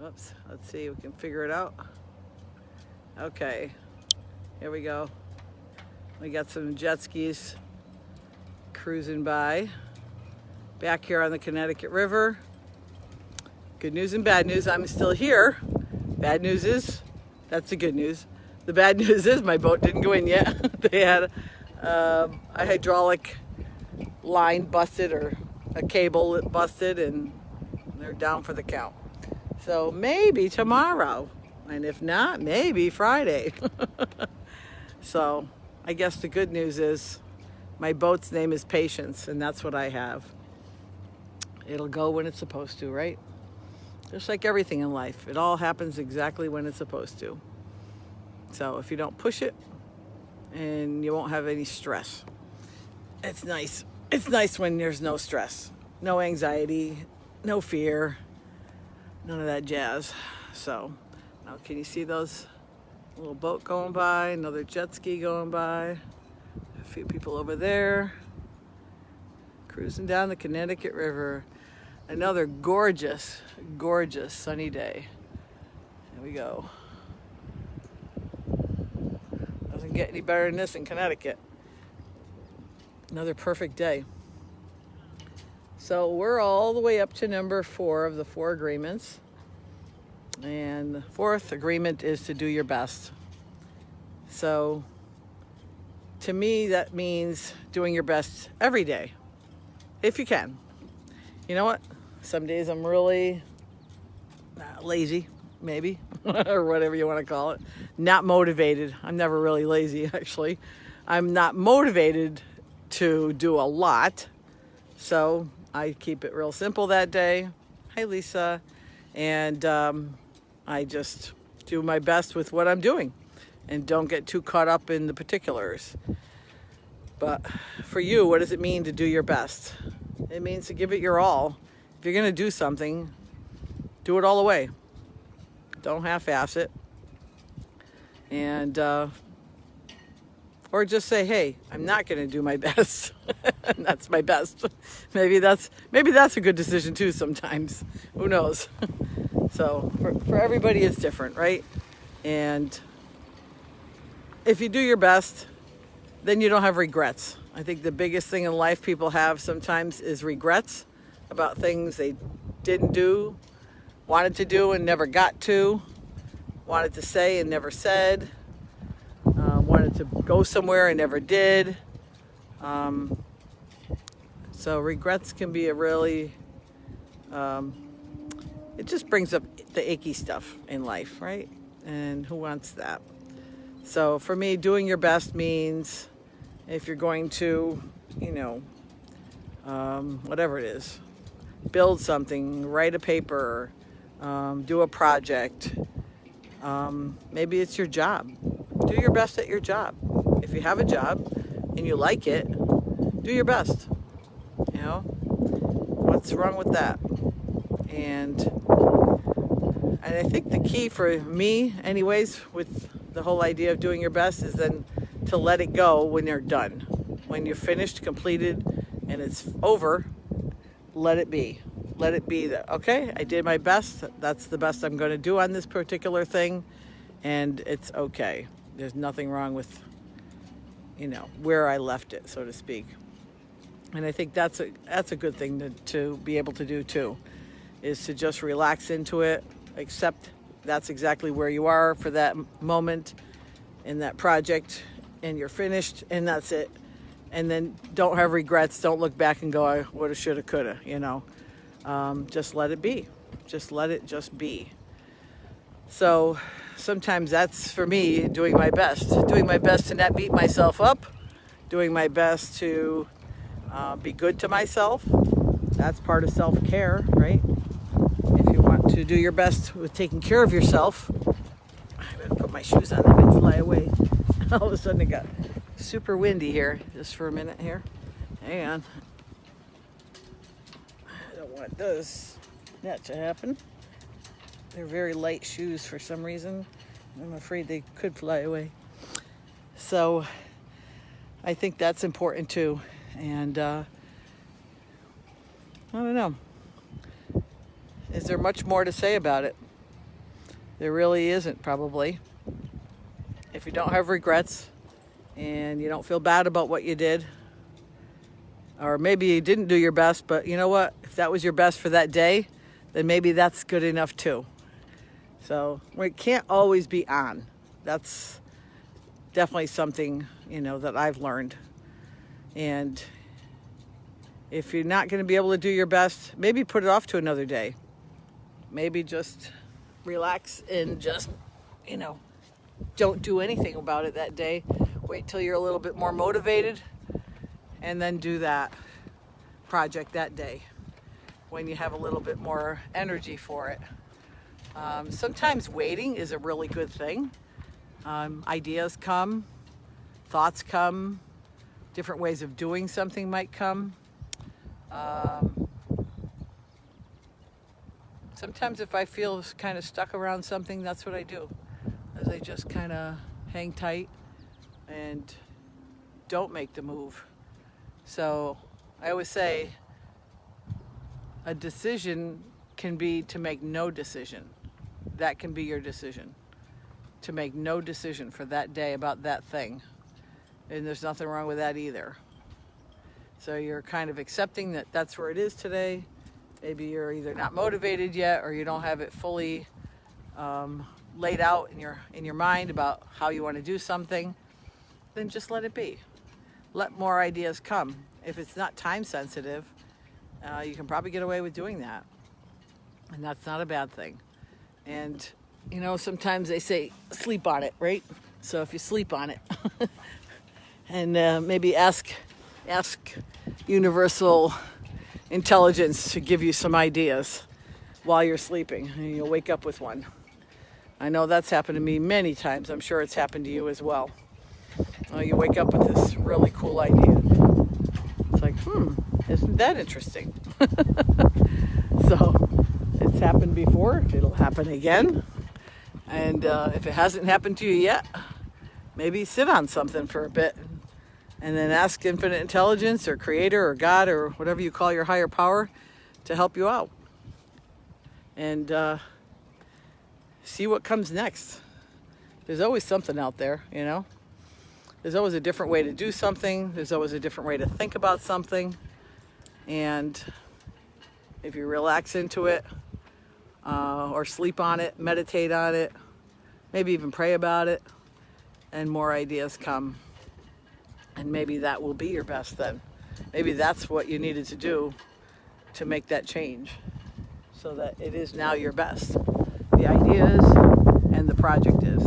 Oops, let's see, we can figure it out. Okay, here we go. We got some jet skis cruising by. Back here on the Connecticut River. Good news and bad news, I'm still here. Bad news is, that's the good news. The bad news is my boat didn't go in yet. They had a hydraulic line busted or a cable busted, and they're down for the count. So maybe tomorrow, and if not, maybe Friday. So I guess the good news is my boat's name is Patience, and that's what I have. It'll go when it's supposed to, right? Just like everything in life, it all happens exactly when it's supposed to. So if you don't push it, and you won't have any stress. It's nice. It's nice when there's no stress, no anxiety, no fear, none of that jazz. So now can you see those little boat going by, another jet ski going by, a few people over there, cruising down the Connecticut River. Another gorgeous, gorgeous sunny day. There we go. Doesn't get any better than this in Connecticut. Another perfect day. So we're all the way up to number 4 of the 4 agreements. And the 4th agreement is to do your best. So to me, that means doing your best every day, if you can. You know what? Some days I'm really lazy, maybe, or whatever you want to call it. Not motivated. I'm never really lazy, actually. I'm not motivated to do a lot. So I keep it real simple that day. Hi, Lisa. And I just do my best with what I'm doing and don't get too caught up in the particulars. But for you, what does it mean to do your best? It means to give it your all. If you're going to do something, do it all the way. Don't half-ass it. And, or just say, hey, I'm not going to do my best. And that's my best. Maybe that's a good decision too sometimes. Who knows? So for everybody, it's different, right? And if you do your best, then you don't have regrets. I think the biggest thing in life people have sometimes is regrets about things they didn't do, wanted to do and never got to, wanted to say and never said, wanted to go somewhere and never did. So regrets can be a really, it just brings up the icky stuff in life, right? And who wants that? So for me, doing your best means if you're going to, whatever it is, build something, write a paper, do a project. Maybe it's your job. Do your best at your job. If you have a job and you like it, do your best. What's wrong with that? And I think the key for me, anyways, with the whole idea of doing your best is then to let it go when you're done. When you're finished, completed, and it's over, let it be. Let it be that, okay, I did my best. That's the best I'm going to do on this particular thing, and it's okay. There's nothing wrong with, where I left it, so to speak. And I think that's a good thing to be able to do too, is to just relax into it, accept that's exactly where you are for that moment in that project, and you're finished, and that's it. And then don't have regrets. Don't look back and go, I woulda, shoulda, coulda, just let it be. Just let it just be. So sometimes that's, for me, doing my best to not beat myself up, doing my best to be good to myself. That's part of self-care, right? If you want to do your best with taking care of yourself, I'm going to put my shoes on, they might fly away. All of a sudden it got super windy here, just for a minute here. Hang on. I don't want that to happen. They're very light shoes for some reason. I'm afraid they could fly away. So I think that's important too. And I don't know. Is there much more to say about it? There really isn't, probably. If you don't have regrets and you don't feel bad about what you did, or maybe you didn't do your best, but you know what? If that was your best for that day, then maybe that's good enough too. So we can't always be on. That's definitely something, that I've learned. And if you're not going to be able to do your best, maybe put it off to another day. Maybe just relax and just, don't do anything about it that day. Wait till you're a little bit more motivated and then do that project that day when you have a little bit more energy for it. Sometimes waiting is a really good thing. Ideas come, thoughts come, different ways of doing something might come. Sometimes if I feel kind of stuck around something, that's what I do. Is I just kind of hang tight and don't make the move. So I always say a decision can be to make no decision. That can be your decision. To make no decision for that day about that thing. And there's nothing wrong with that either. So you're kind of accepting that that's where it is today. Maybe you're either not motivated yet, or you don't have it fully laid out in your mind about how you want to do something. Then just let it be. Let more ideas come. If it's not time sensitive, you can probably get away with doing that. And that's not a bad thing. And, sometimes they say sleep on it, right? So if you sleep on it and maybe ask universal intelligence to give you some ideas while you're sleeping, and you'll wake up with one. I know that's happened to me many times. I'm sure it's happened to you as well. You wake up with this really cool idea. It's like, isn't that interesting? So it's happened before. It'll happen again. And if it hasn't happened to you yet, maybe sit on something for a bit and then ask infinite intelligence or creator or God or whatever you call your higher power to help you out. And see what comes next. There's always something out there, There's always a different way to do something. There's always a different way to think about something. And if you relax into it, or sleep on it, meditate on it, maybe even pray about it, and more ideas come. And maybe that will be your best then. Maybe that's what you needed to do to make that change, so that it is now your best. The idea is, and the project is.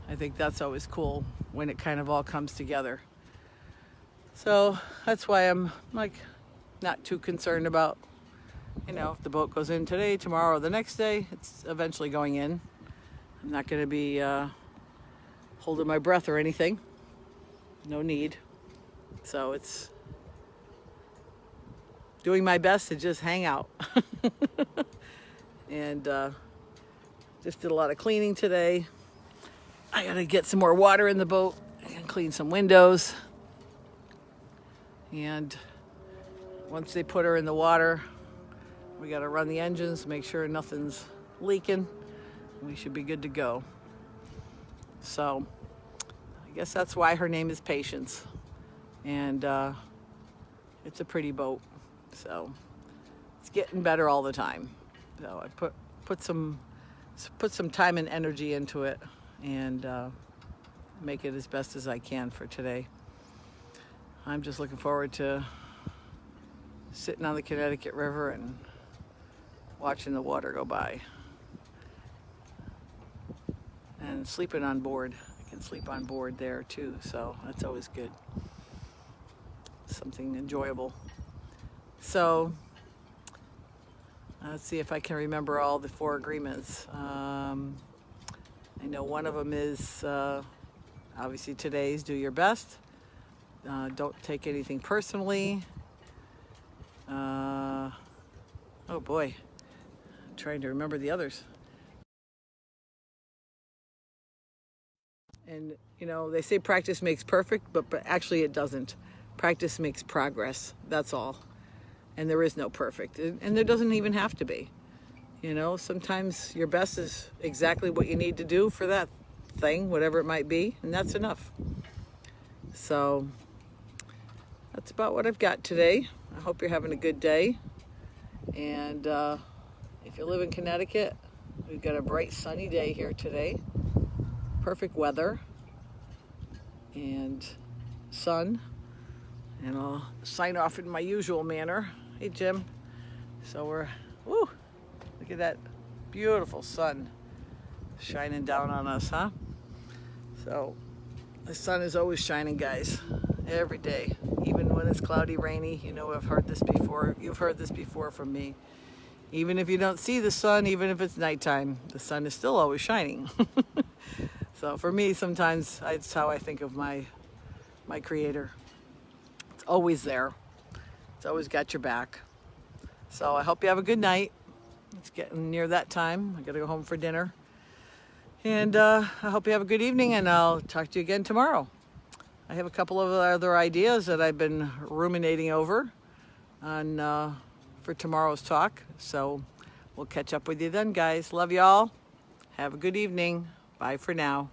I think that's always cool when it kind of all comes together. So that's why I'm not too concerned about, if the boat goes in today, tomorrow, or the next day. It's eventually going in. I'm not going to be holding my breath or anything. No need. So it's doing my best to just hang out. And just did a lot of cleaning today. I gotta get some more water in the boat and clean some windows. And once they put her in the water, we gotta run the engines, make sure nothing's leaking. We should be good to go. So I guess that's why her name is Patience. And it's a pretty boat. So it's getting better all the time. So I put some time and energy into it, and make it as best as I can for today. I'm just looking forward to sitting on the Connecticut River and watching the water go by. And sleeping on board. I can sleep on board there too, so that's always good. Something enjoyable. So let's see if I can remember all the 4 agreements. I know one of them is obviously today's do your best. Don't take anything personally. Oh boy, I'm trying to remember the others. And they say practice makes perfect, but actually it doesn't. Practice makes progress, that's all. And there is no perfect, and there doesn't even have to be. You know, sometimes your best is exactly what you need to do for that thing, whatever it might be, and that's enough. So that's about what I've got today. I hope you're having a good day. And if you live in Connecticut, we've got a bright sunny day here today. Perfect weather and sun. And I'll sign off in my usual manner. Hey, Jim. So woo, look at that beautiful sun shining down on us, huh? So the sun is always shining, guys, every day, even when it's cloudy, rainy. You know, I've heard this before. You've heard this before from me. Even if you don't see the sun, even if it's nighttime, the sun is still always shining. So for me, sometimes it's how I think of my Creator. It's always there. It's always got your back. So I hope you have a good night. It's getting near that time. I gotta go home for dinner. And I hope you have a good evening, and I'll talk to you again tomorrow. I have a couple of other ideas that I've been ruminating over on for tomorrow's talk. So we'll catch up with you then, guys. Love y'all. Have a good evening. Bye for now.